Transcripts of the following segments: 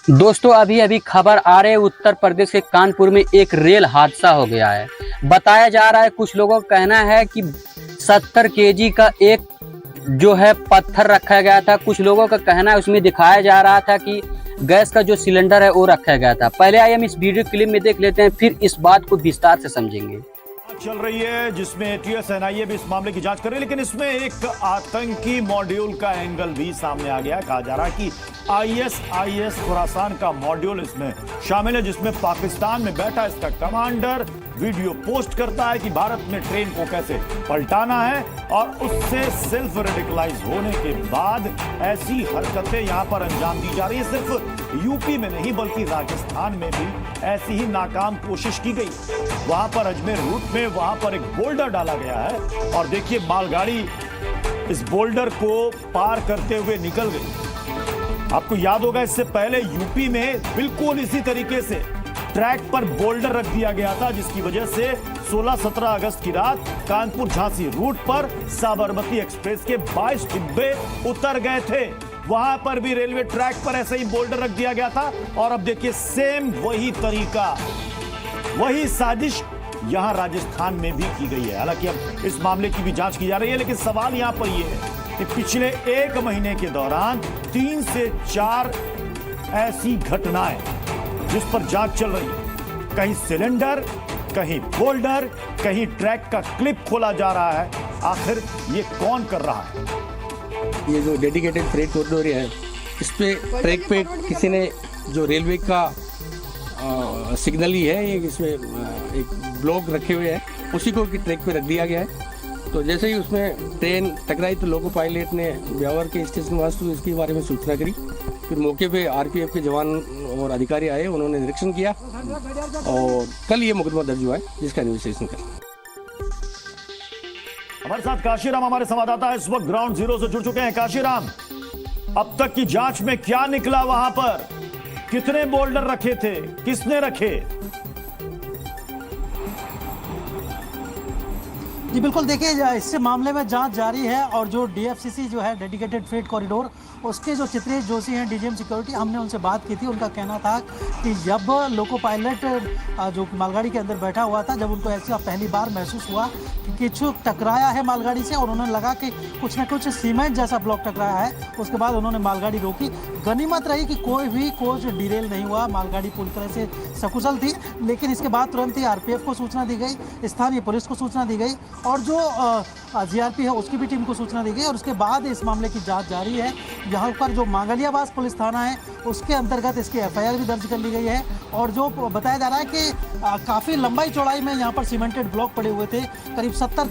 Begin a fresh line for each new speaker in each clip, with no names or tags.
दोस्तों अभी अभी खबर आ रही है, उत्तर प्रदेश के कानपुर में एक रेल हादसा हो गया है। बताया जा रहा है, कुछ लोगों का कहना है कि 70 केजी का एक जो है पत्थर रखा गया था। कुछ लोगों का कहना है उसमें दिखाया जा रहा था कि गैस का जो सिलेंडर है वो रखा गया था। पहले आइए हम इस वीडियो क्लिप में देख लेते हैं, फिर इस बात को विस्तार से समझेंगे।
चल रही है जिसमें एटीएस एनआईए भी इस मामले की जांच कर रही है, लेकिन इसमें एक आतंकी मॉड्यूल का एंगल भी सामने आ गया। कहा जा रहा है कि आईएसआईएस खुरासान का मॉड्यूल इसमें शामिल है, जिसमें पाकिस्तान में बैठा इसका कमांडर वीडियो पोस्ट करता है कि भारत में ट्रेन को कैसे पलटाना है, और उससे सेल्फ रेडिकलाइज होने के बाद ऐसी हरकतें यहां पर अंजाम दी जा रही है। सिर्फ यूपी में नहीं बल्कि राजस्थान में भी ऐसी ही नाकाम कोशिश की गई। वहां पर अजमेर रूट में वहां पर एक बोल्डर डाला गया है, और देखिए मालगाड़ी इस बोल्डर को पार करते हुए निकल गई। आपको याद होगा इससे पहले यूपी में बिल्कुल इसी तरीके से ट्रैक पर बोल्डर रख दिया गया था, जिसकी वजह से 16-17 अगस्त की रात कानपुर झांसी रूट पर साबरमती एक्सप्रेस के 22 डिब्बे उतर गए थे। वहां पर भी रेलवे ट्रैक पर ऐसे ही बोल्डर रख दिया गया था, और अब देखिए सेम वही तरीका, वही साजिश यहां राजस्थान में भी की गई है। हालांकि अब इस मामले की भी जांच की जा रही है, लेकिन सवाल यहां पर यह है कि पिछले 1 महीने के दौरान 3 से 4 ऐसी घटनाएं जिस पर जांच चल रही है। कहीं सिलेंडर, कहीं बोल्डर, कहीं ट्रैक का क्लिप खोला जा रहा है। आखिर ये कौन कर रहा है?
ये जो डेडिकेटेड फ्रेट कॉरिडोर है, इस पे ट्रैक पे किसी ने जो रेलवे का सिग्नल ही है, ये इसमें एक ब्लॉक रखे हुए हैं, उसी को कि ट्रैक पे रख दिया गया है। तो जैसे ही उसमें ट्रेन टकराई तो लोको पायलट ने ब्यावर के स्टेशन वास्तु इसके बारे में सूचना करी। फिर मौके पे आरपीएफ के जवान और अधिकारी आए, उन्होंने निरीक्षण किया, और कल ये मुकदमा दर्ज हुआ है जिसका इन्वेस्टिगेशन कर।
हमारे साथ काशीराम हमारे संवाददाता इस वक्त ग्राउंड जीरो से जुड़ चुके हैं। काशीराम, अब तक की जांच में क्या निकला? वहां पर कितने बोल्डर रखे थे, किसने रखे?
जी बिल्कुल, देखिए इससे मामले में जांच जारी है, और जो डीएफसीसी जो है डेडिकेटेड फ्रेट कॉरिडोर, उसके जो चित्रेश जोशी हैं डीजीएम सिक्योरिटी, हमने उनसे बात की थी। उनका कहना था कि जब लोको पायलट जो मालगाड़ी के अंदर बैठा हुआ था, जब उनको ऐसा पहली बार महसूस हुआ कि कुछ टकराया है मालगाड़ी से, और उन्होंने लगा कि कुछ ना कुछ सीमेंट जैसा ब्लॉक टकराया है, उसके बाद उन्होंने मालगाड़ी रोकी। गनीमत रही कि कोई भी कोच डिरेल नहीं हुआ, मालगाड़ी पूरी तरह से सकुशल थी। लेकिन इसके बाद तुरंत ही आरपीएफ को सूचना दी गई, स्थानीय पुलिस को सूचना दी गई, और जो जीआरपी है उसकी भी टीम को सूचना दी गई, और उसके बाद इस मामले की जांच जारी है। यहाँ पर जो मांगलियाबास पुलिस थाना है उसके अंतर्गत इसकी एफआईआर भी दर्ज कर ली गई है, और जो बताया जा रहा है कि काफ़ी लंबाई चौड़ाई में यहाँ पर सीमेंटेड ब्लॉक पड़े हुए थे। करीब 70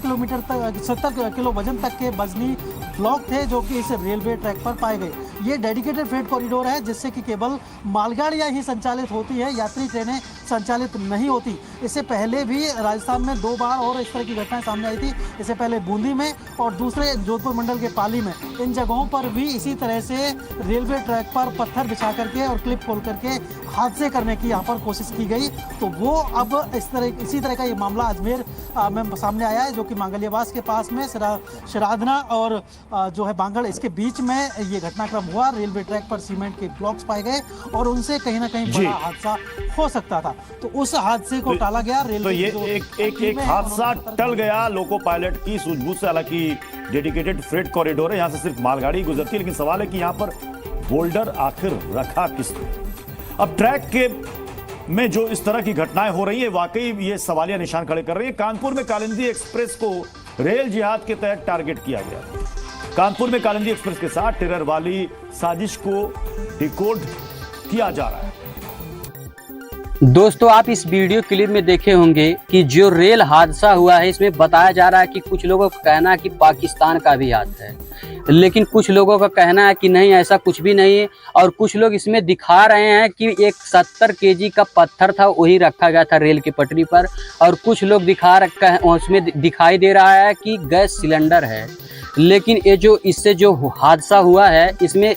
किलो वजन तक के वजनी ब्लॉक थे, जो कि इस रेलवे ट्रैक पर पाए गए। ये डेडिकेटेड फ्रेट कॉरिडोर है, जिससे कि केवल मालगाड़ियाँ ही संचालित होती है, यात्री ट्रेनें संचालित नहीं होती। इससे पहले भी राजस्थान में 2 बार और इस तरह की घटनाएं सामने आई थी। इससे पहले बूंदी में और दूसरे जोधपुर मंडल के पाली में, इन जगहों पर भी इसी तरह से रेलवे ट्रैक पर पत्थर बिछा करके और क्लिप खोल करके हादसे करने की यहाँ पर कोशिश की गई। तो वो अब इसी तरह का ये मामला अजमेर में सामने आया है, जो कि मांगलियाबास के पास में शराधना और जो है बांगड़, इसके बीच में ये घटनाक्रम हुआ। रेलवे ट्रैक पर सीमेंट के ब्लॉक्स पाए गए, और उनसे कहीं ना कहीं बड़ा हादसा हो सकता था। तो उस हादसे को टाला गया। रेलवे
तो ये एक हादसा टल गया लोको पायलट की सूझबूझ से। हालांकि डेडिकेटेड फ्रेट कॉरिडोर है, यहां से सिर्फ मालगाड़ी गुजरती है, लेकिन सवाल है कि यहां पर बोल्डर आखिर रखा किसने? अब ट्रैक के में जो इस तरह की घटनाएं हो रही है, वाकई ये सवालिया निशान खड़े कर रही है। कानपुर में कालिंदी एक्सप्रेस को रेल जिहाद के तहत टारगेट किया गया। कानपुर में कालिंदी एक्सप्रेस के साथ टेरर वाली साजिश को डिकोड किया जा रहा है।
दोस्तों आप इस वीडियो क्लिप में देखे होंगे कि जो रेल हादसा हुआ है, इसमें बताया जा रहा है कि कुछ लोगों का कहना है कि पाकिस्तान का भी हाथ है, लेकिन कुछ लोगों का कहना है कि नहीं, ऐसा कुछ भी नहीं है। और कुछ लोग इसमें दिखा रहे हैं कि एक 70 केजी का पत्थर था, वही रखा गया था रेल की पटरी पर, और कुछ लोग दिखा रखा है उसमें दिखाई दे रहा है कि गैस सिलेंडर है। लेकिन ये जो इससे जो हादसा हुआ है, इसमें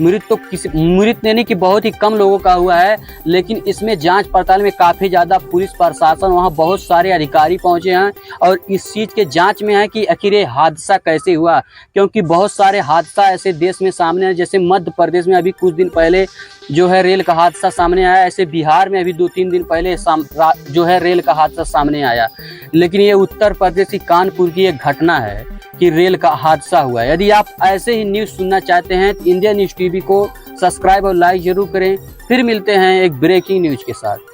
मृत यानी कि बहुत ही कम लोगों का हुआ है, लेकिन इसमें जांच पड़ताल में काफ़ी ज़्यादा पुलिस प्रशासन, वहाँ बहुत सारे अधिकारी पहुँचे हैं और इस चीज़ के जांच में है कि आखिर ये हादसा कैसे हुआ, क्योंकि बहुत सारे हादसा ऐसे देश में सामने हैं। जैसे मध्य प्रदेश में अभी कुछ दिन पहले जो है रेल का हादसा सामने आया, ऐसे बिहार में अभी 2-3 दिन पहले जो है रेल का हादसा सामने आया। लेकिन ये उत्तर प्रदेश की कानपुर की एक घटना है कि रेल का हादसा हुआ है। यदि आप ऐसे ही न्यूज़ सुनना चाहते हैं तो इंडिया न्यूज़ टीवी को सब्सक्राइब और लाइक जरूर करें। फिर मिलते हैं एक ब्रेकिंग न्यूज़ के साथ।